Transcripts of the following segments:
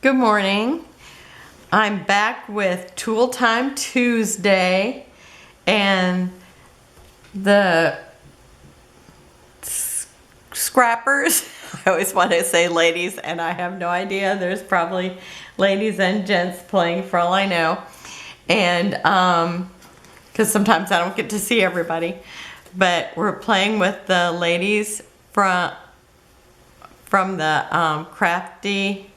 Good morning. I'm back with Tool Time Tuesday, and the scrappers, I always want to say ladies, and I have no idea. There's probably ladies and gents playing for all I know. And because sometimes I don't get to see everybody, but we're playing with the ladies from the Crafty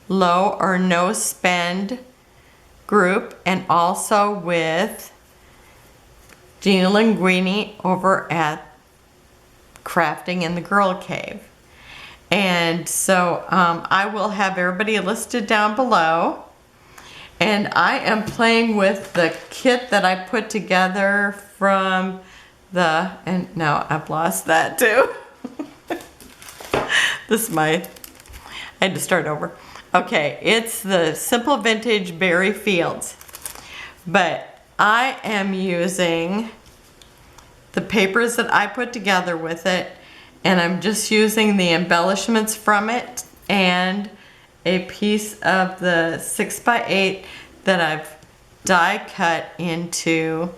Low or No Spend group, and also with Jeanielinguine over at Crafting in the Girl Cave. And so I will have everybody listed down below. And I am playing with the kit that I put together from the, and now I've lost that too. I had to start over. Okay, it's the Simple Vintage Berry Fields. But I am using the papers that I put together with it, and I'm just using the embellishments from it and a piece of the 6x8 that I've die cut into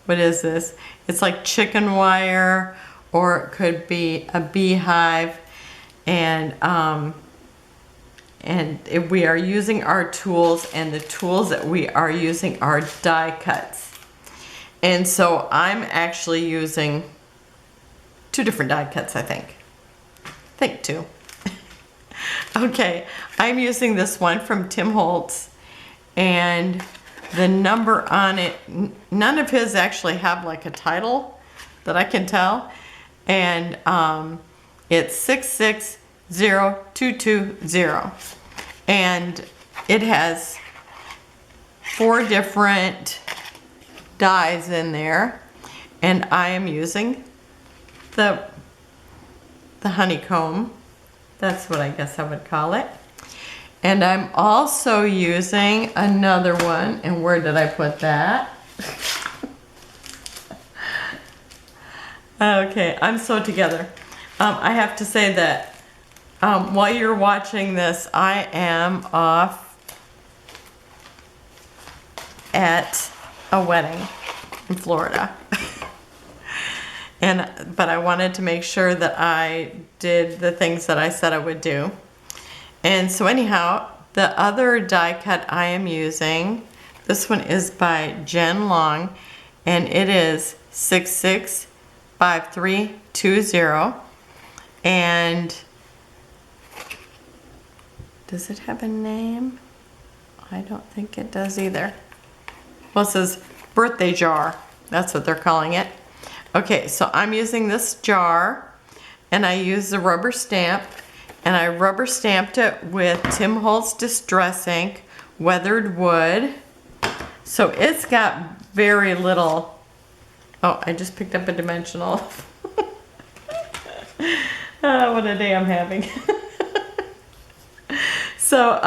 what is this? It's like chicken wire, or it could be a beehive. And we are using our tools, and the tools that we are using are die cuts. And so I'm actually using 2 different die cuts, I think two. Okay, I'm using this one from Tim Holtz, and the number on it, none of his actually have like a title that I can tell, and it's 660220, and it has 4 different dies in there, and I am using the honeycomb. That's what I guess I would call it. And I'm also using another one, and where did I put that? Okay, I'm so together. I have to say that while you're watching this, I am off at a wedding in Florida. But I wanted to make sure that I did the things that I said I would do. And so anyhow, the other die cut I am using, this one is by Jen Long, and it is 665320. And does it have a name? I don't think it does either. Well, it says birthday jar. That's what they're calling it. Okay, so I'm using this jar, and I use the rubber stamp, and I rubber stamped it with Tim Holtz Distress Ink, weathered wood. So it's got very little. Oh, I just picked up a dimensional. Oh, what a day I'm having. So,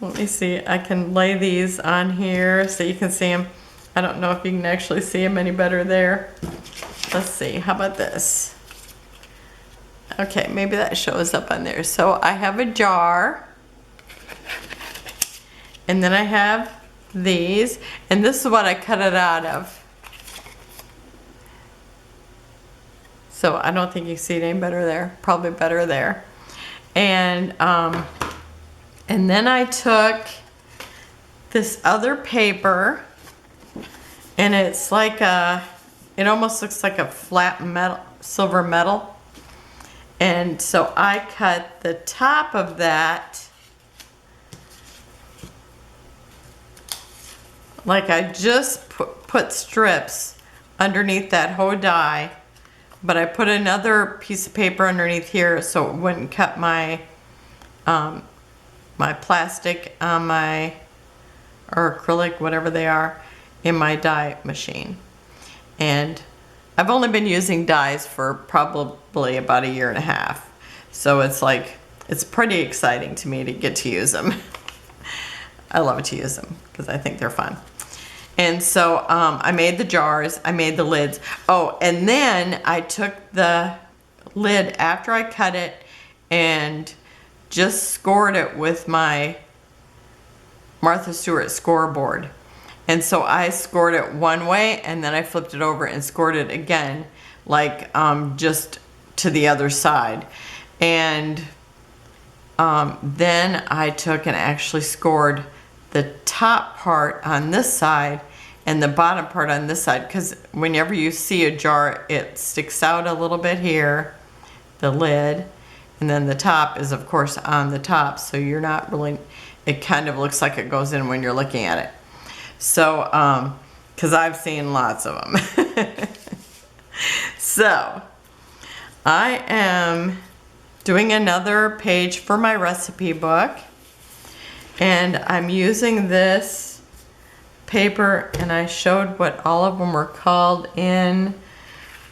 let me see. I can lay these on here so you can see them. I don't know if you can actually see them any better there. Let's see. How about this? Okay, maybe that shows up on there. So I have a jar, and then I have these, and this is what I cut it out of. So I don't think you see it any better there. Probably better there. And then I took this other paper, and it's like it almost looks like a flat metal, silver metal. And so I cut the top of that like I just put strips underneath that whole die, but I put another piece of paper underneath here so it wouldn't cut my my plastic on my, or acrylic, whatever they are, in my die machine. And I've only been using dies for probably about 1.5 years. So it's like, it's pretty exciting to me to get to use them. I love to use them because I think they're fun. And so I made the jars, I made the lids. Oh, and then I took the lid after I cut it and just scored it with my Martha Stewart scoreboard. And so I scored it one way and then I flipped it over and scored it again, like just to the other side. And then I took and actually scored the top part on this side and the bottom part on this side, because whenever you see a jar, it sticks out a little bit here, the lid, and then the top is of course on the top, so you're not really, it kind of looks like it goes in when you're looking at it. So, because I've seen lots of them. So, I am doing another page for my recipe book, and I'm using this paper, and I showed what all of them were called in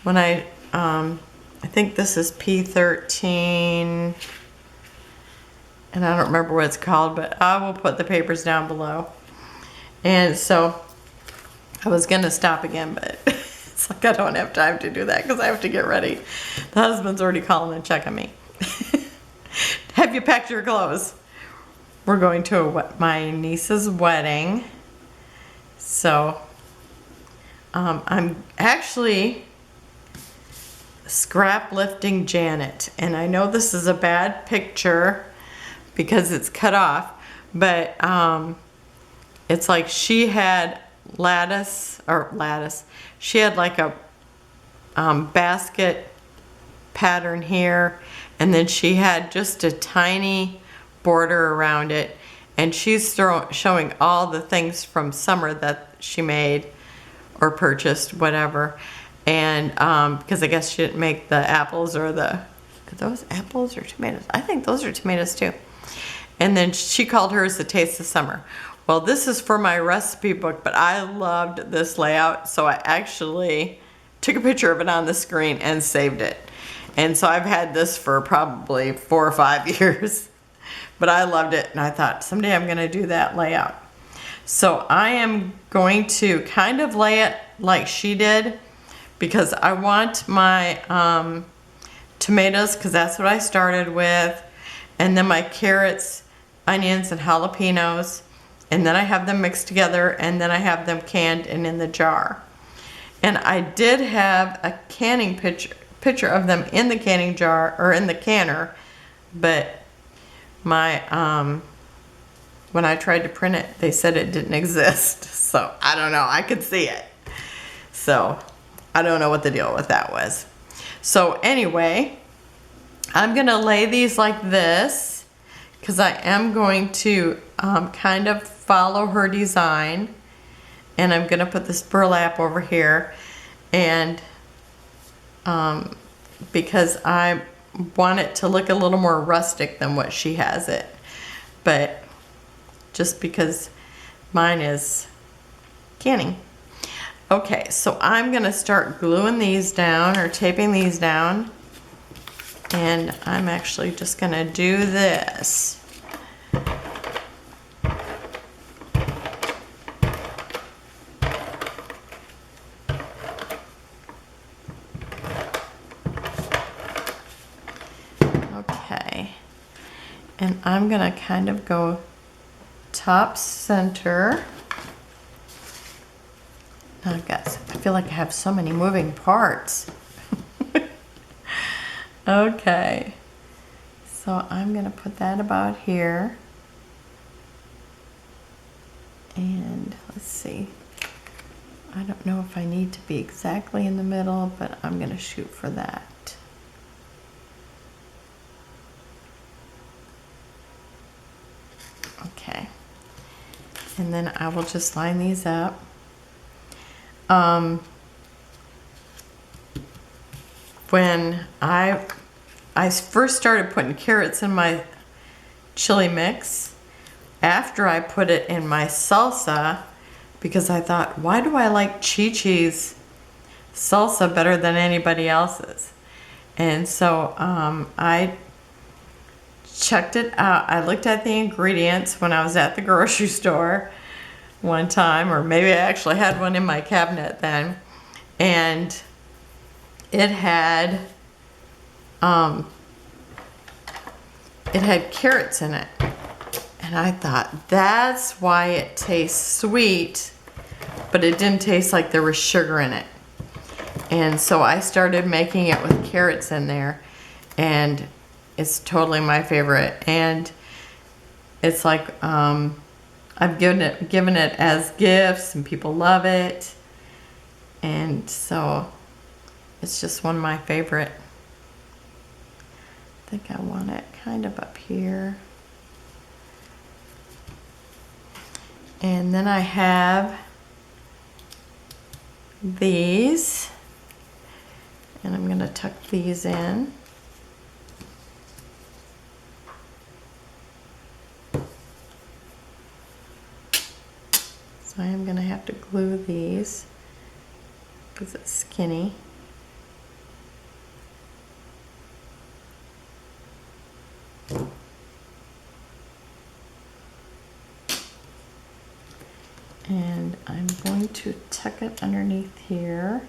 when I think this is P13, and I don't remember what it's called, but I will put the papers down below. And so I was gonna stop again, but it's like I don't have time to do that because I have to get ready. The husband's already calling and checking me. Have you packed your clothes? We're going to my niece's wedding. So I'm actually scrap lifting Janet, and I know this is a bad picture because it's cut off, but it's like she had lattice, she had like a basket pattern here, and then she had just a tiny border around it, and she's showing all the things from summer that she made or purchased, whatever. And because I guess she didn't make the apples, or are those apples or tomatoes? I think those are tomatoes too. And then she called hers the Taste of Summer. Well, this is for my recipe book, but I loved this layout, so I actually took a picture of it on the screen and saved it. And so I've had this for probably 4 or 5 years, but I loved it, and I thought someday I'm gonna do that layout. So I am going to kind of lay it like she did, because I want my tomatoes, because that's what I started with, and then my carrots, onions, and jalapenos, and then I have them mixed together, and then I have them canned and in the jar. And I did have a canning picture of them in the canning jar, or in the canner, but my when I tried to print it, they said it didn't exist. So I don't know, I could see it. So I don't know what the deal with that was. So anyway, I'm gonna lay these like this, because I am going to kind of follow her design, and I'm gonna put this burlap over here, and because I want it to look a little more rustic than what she has it, but just because mine is canning. Okay, so I'm gonna start gluing these down, or taping these down, and I'm actually just gonna do this. Okay, and I'm gonna kind of go top center. I feel like I have so many moving parts. Okay, so I'm gonna put that about here, and let's see, I don't know if I need to be exactly in the middle, but I'm gonna shoot for that. Okay, and then I will just line these up. When I first started putting carrots in my chili mix, after I put it in my salsa, because I thought, why do I like Chi-Chi's salsa better than anybody else's? And so I checked it out. I looked at the ingredients when I was at the grocery store one time, or maybe I actually had one in my cabinet then, and it had it had carrots in it. And I thought, that's why it tastes sweet, but it didn't taste like there was sugar in it. And so I started making it with carrots in there, and it's totally my favorite. And it's like, I've given it as gifts, and people love it. And so it's just one of my favorite. I think I want it kind of up here. And then I have these, and I'm going to tuck these in. So I am going to have to glue these because it's skinny. And I'm going to tuck it underneath here.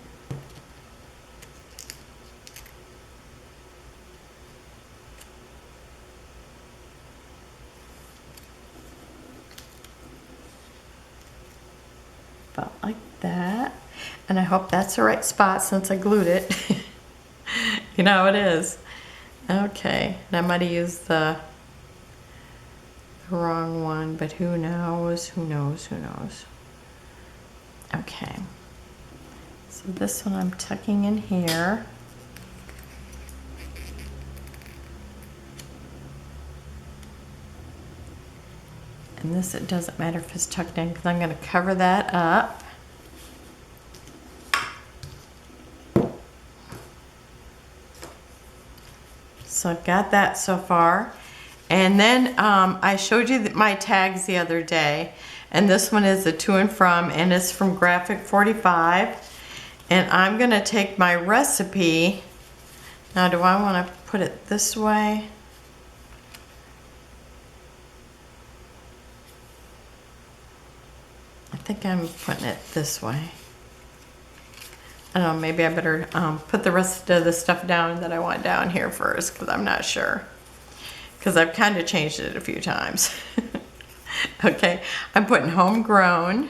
About like that. And I hope that's the right spot since I glued it. You know how it is. Okay, and I might have used the wrong one, but who knows, who knows, who knows. Okay, so this one I'm tucking in here. And this, it doesn't matter if it's tucked in because I'm going to cover that up. So I've got that so far. And then I showed you my tags the other day, and this one is a to and from, and it's from Graphic 45. And I'm gonna take my recipe. Now, do I wanna put it this way? I think I'm putting it this way. I don't know, maybe I better put the rest of the stuff down that I want down here first, because I'm not sure. Because I've kind of changed it a few times. Okay, I'm putting homegrown.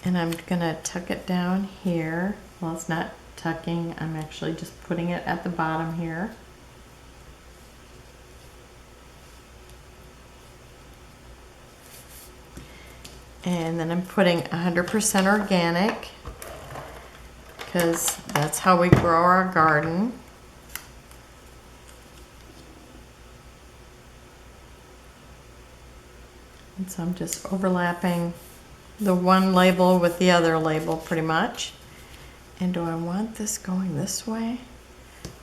And I'm gonna tuck it down here. Well, it's not tucking, I'm actually just putting it at the bottom here. And then I'm putting 100% organic, because that's how we grow our garden. And so I'm just overlapping the one label with the other label pretty much. And do I want this going this way?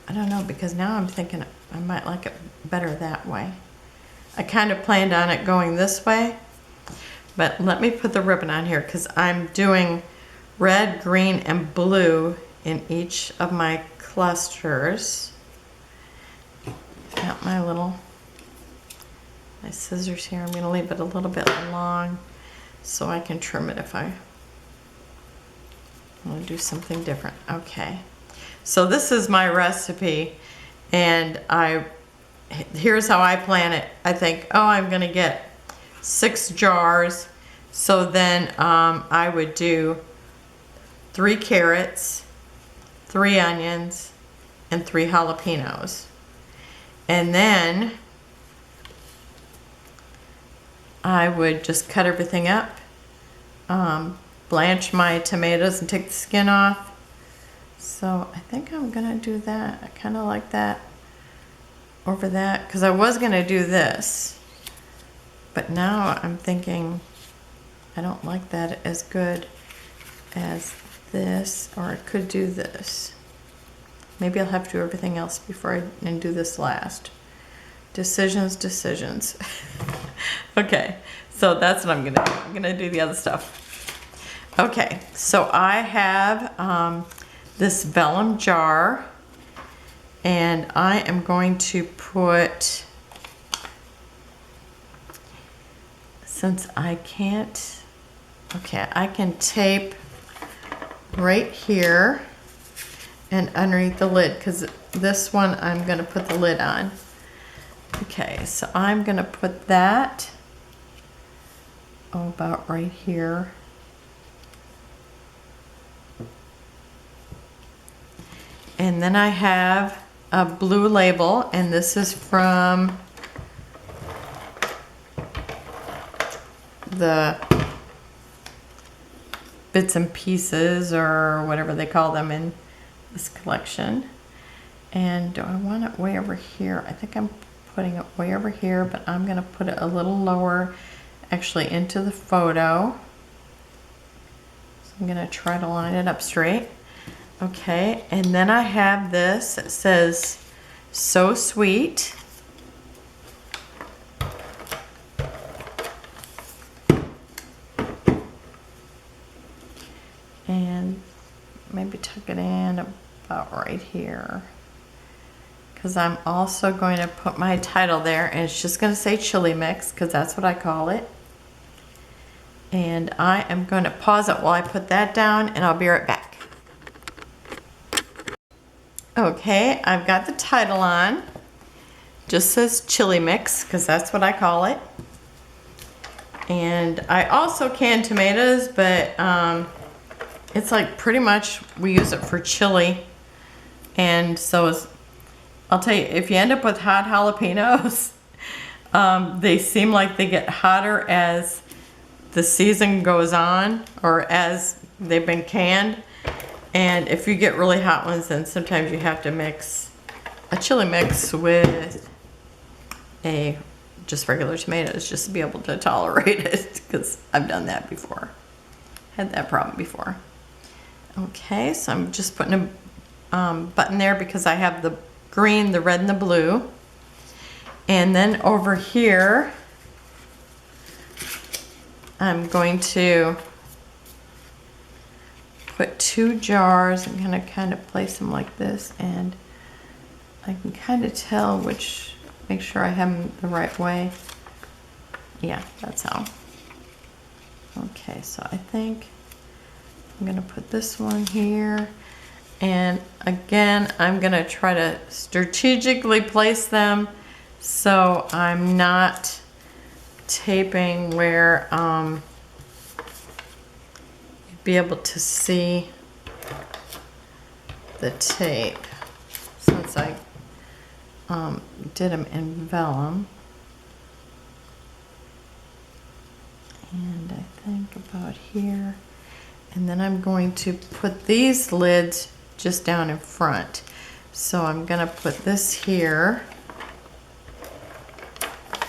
I don't know, because now I'm thinking I might like it better that way. I kind of planned on it going this way, but let me put the ribbon on here because I'm doing red, green, and blue in each of my clusters. Got my scissors here. I'm going to leave it a little bit long so I can trim it if I want to do something different. Okay, so this is my recipe, and here's how I plan it. I think, oh, I'm going to get 6 jars, so then I would do 3 carrots, 3 onions, and 3 jalapenos. And then I would just cut everything up, blanch my tomatoes and take the skin off. So I think I'm gonna do that. I kind of like that over that, because I was gonna do this, but now I'm thinking I don't like that as good as this, or I could do this. Maybe I'll have to do everything else before I do this last. Decisions. Okay, so that's what I'm gonna do. I'm gonna do the other stuff. Okay, so I have this vellum jar, and I am going to put, since I can't, okay, I can tape right here and underneath the lid, because this one I'm going to put the lid on. Okay, so I'm going to put that about right here. And then I have a blue label, and this is from the Bits and Pieces, or whatever they call them in this collection. And do I want it way over here? I think I'm putting it way over here, but I'm going to put it a little lower, actually into the photo. So I'm going to try to line it up straight. Okay, and then I have this. It says, "So Sweet." And maybe tuck it in about right here, because I'm also going to put my title there, and it's just going to say Chili Mix, because that's what I call it. And I am going to pause it while I put that down, and I'll be right back. Okay, I've got the title on. Just says Chili Mix, because that's what I call it. And I also can tomatoes, but it's like pretty much we use it for chili. And so I'll tell you, if you end up with hot jalapenos, they seem like they get hotter as the season goes on, or as they've been canned. And if you get really hot ones, then sometimes you have to mix a chili mix with just regular tomatoes, just to be able to tolerate it, because I've done that before. Had that problem before. Okay, so I'm just putting a button there because I have the green, the red, and the blue. And then over here, I'm going to put 2 jars. I'm going to kind of place them like this, and I can kind of tell which, make sure I have them the right way. Yeah, that's how. Okay, so I think I'm going to put this one here. And again, I'm going to try to strategically place them so I'm not taping where you'd be able to see the tape, since I did them in vellum. And I think about here. And then I'm going to put these lids just down in front. So I'm going to put this here.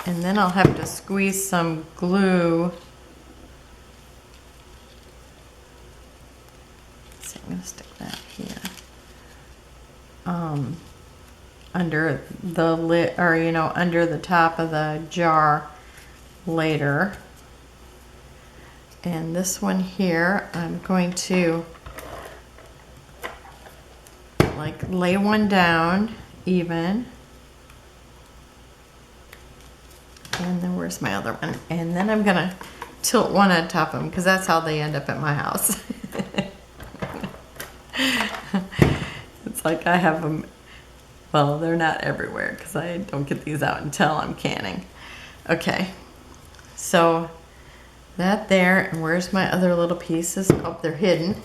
And then I'll have to squeeze some glue. Let's see, I'm going to stick that here. Under the lid, or under the top of the jar later. And this one here, I'm going to like lay one down even. And then where's my other one? And then I'm gonna tilt one on top of them, because that's how they end up at my house. It's like I have them, well, they're not everywhere because I don't get these out until I'm canning. Okay, so that there, and where's my other little pieces? Oh, they're hidden.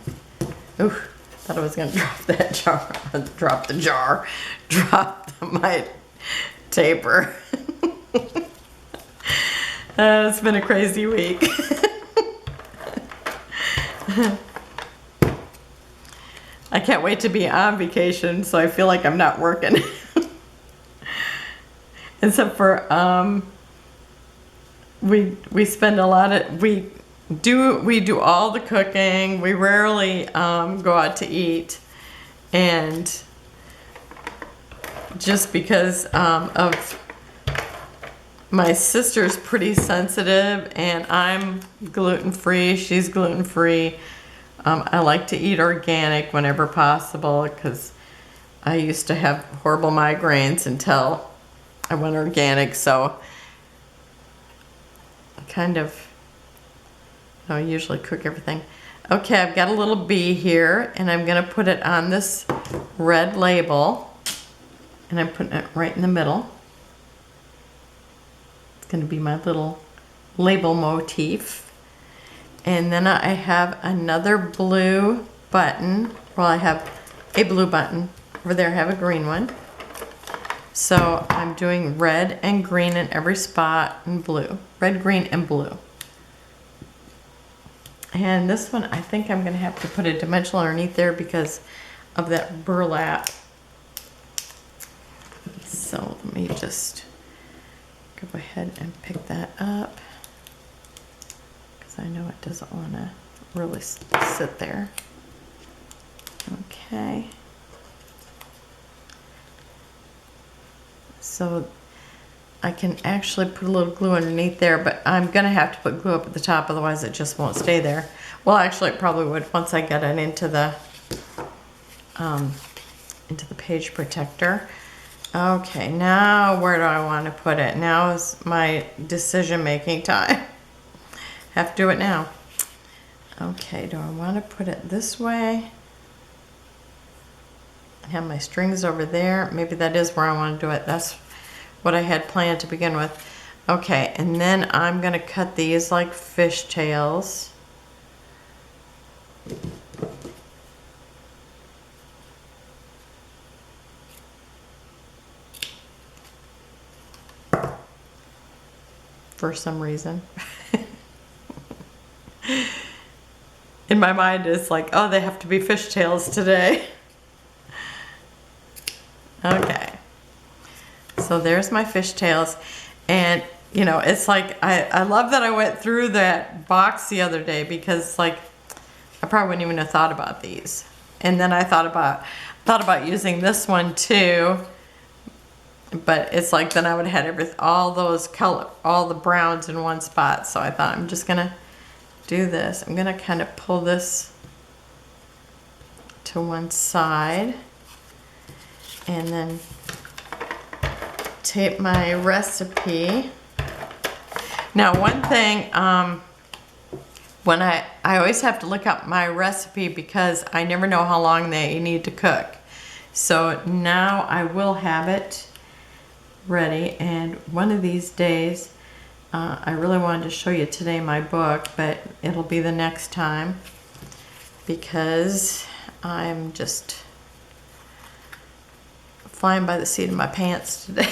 Ooh, thought I was gonna drop that jar, drop my taper. It's been a crazy week. I can't wait to be on vacation, so I feel like I'm not working. Except for we spend a lot of, we do all the cooking. We rarely go out to eat, and just because of my sister's pretty sensitive, and I'm gluten-free, she's gluten-free. I like to eat organic whenever possible, because I used to have horrible migraines until I went organic, so I kind of, I usually cook everything. Okay, I've got a little bee here, and I'm gonna put it on this red label, and I'm putting it right in the middle. It's gonna be my little label motif. And then I have another blue button. Well, I have a blue button. Over there I have a green one. So I'm doing red and green in every spot and blue. Red, green, and blue. And this one, I think I'm gonna have to put a dimensional underneath there because of that burlap. So let me just go ahead and pick that up because I know it doesn't wanna really sit there. Okay. So I can actually put a little glue underneath there, but I'm gonna have to put glue up at the top, otherwise it just won't stay there. Well, actually it probably would once I get it into the page protector. Okay, now where do I want to put it? Now is my decision-making time. Have to do it now. Okay, do I want to put it this way? I have my strings over there. Maybe that is where I want to do it. That's what I had planned to begin with. Okay, and then I'm going to cut these like fishtails. For some reason. In my mind it's like, oh, they have to be fishtails today. Okay. So there's my fishtails, and you know, it's like I love that I went through that box the other day because like I probably wouldn't even have thought about these. And then I thought about using this one too. But it's like then I would have had all those all the browns in one spot. So I thought I'm just gonna do this. I'm gonna kind of pull this to one side and then tape my recipe. Now one thing, when I always have to look up my recipe because I never know how long they need to cook. So now I will have it ready, and one of these days I really wanted to show you today my book, but it'll be the next time because I'm just flying by the seat of my pants today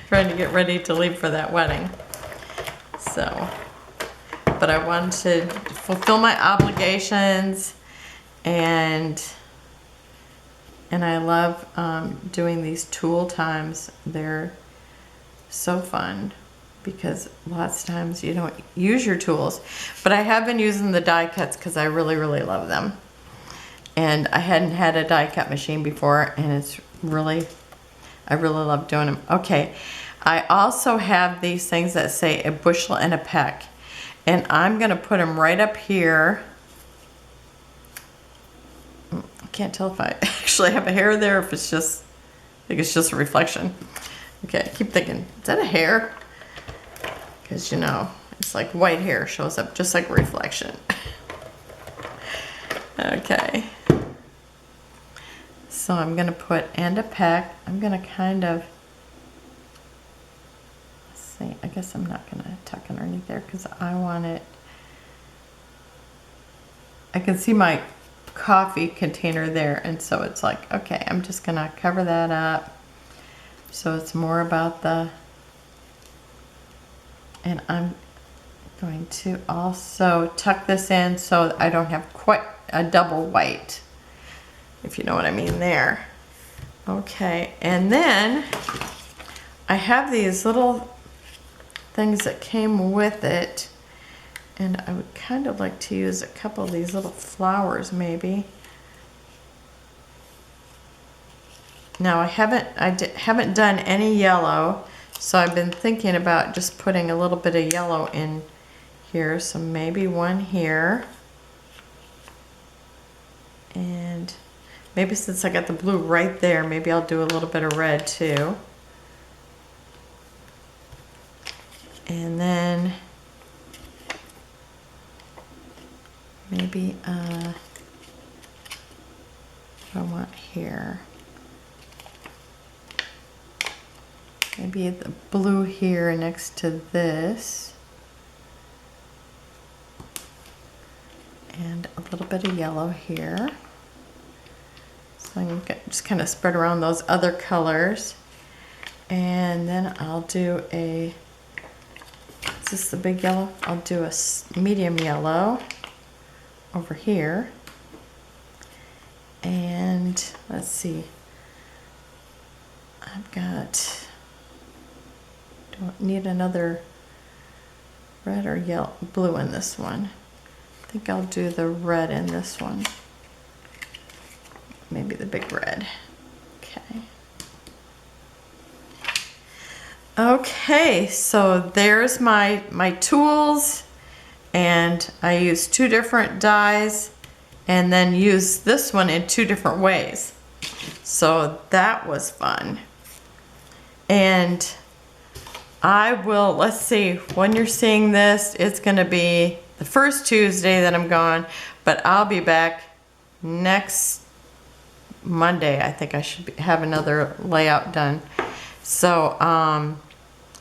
trying to get ready to leave for that wedding. So but I wanted to fulfill my obligations, and I love doing these tool times. They're so fun because lots of times you don't use your tools. But I have been using the die cuts because I really, really love them. And I hadn't had a die cut machine before, and it's really, I really love doing them. Okay, I also have these things that say a bushel and a peck. And I'm gonna put them right up here. Can't tell if I actually have a hair there, if it's just, I think it's just a reflection. Okay, I keep thinking, is that a hair? Because you know, it's like white hair shows up just like a reflection. Okay. So I'm gonna put and a peck. I'm gonna kind of, let's see, I guess I'm not gonna tuck underneath there because I want it, I can see my coffee container there, and so it's like, okay, I'm just gonna cover that up so it's more about the, and I'm going to also tuck this in so I don't have quite a double white, if you know what I mean there. Okay, and then I have these little things that came with it, and I would kind of like to use a couple of these little flowers maybe. Now I haven't done any yellow, so I've been thinking about just putting a little bit of yellow in here. So maybe one here, and maybe since I got the blue right there, maybe I'll do a little bit of red too. And then maybe maybe what I want here. Maybe the blue here next to this. And a little bit of yellow here. So I'm going to just kind of spread around those other colors. And then I'll do a, is this the big yellow? I'll do a medium yellow over here. And let's see, I've got, don't need another red or yellow, blue in this one. I think I'll do the red in this one. Maybe the big red. Okay. Okay, so there's my tools, and I use 2 different dies and then use this one in 2 different ways. So that was fun. And I will, let's see, when you're seeing this, it's gonna be the first Tuesday that I'm gone, but I'll be back next Monday. I think I should have another layout done. So,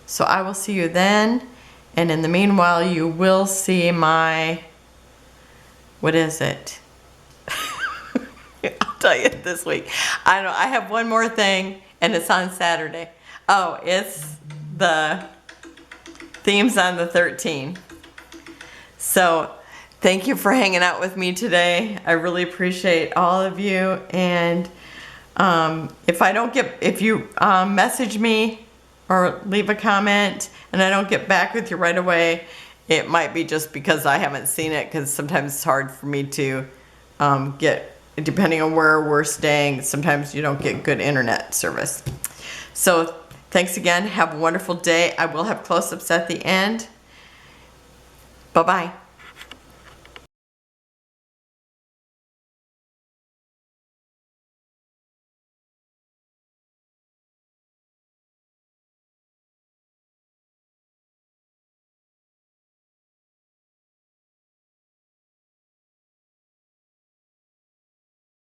so I will see you then. And in the meanwhile, you will see my, what is it? I'll tell you this week. I don't know, I have one more thing, and it's on Saturday. Oh, it's the themes on the 13. So thank you for hanging out with me today. I really appreciate all of you. And if you message me or leave a comment and I don't get back with you right away, it might be just because I haven't seen it, because sometimes it's hard for me to get, depending on where we're staying, sometimes you don't get good internet service. So thanks again. Have a wonderful day. I will have close-ups at the end. Bye-bye.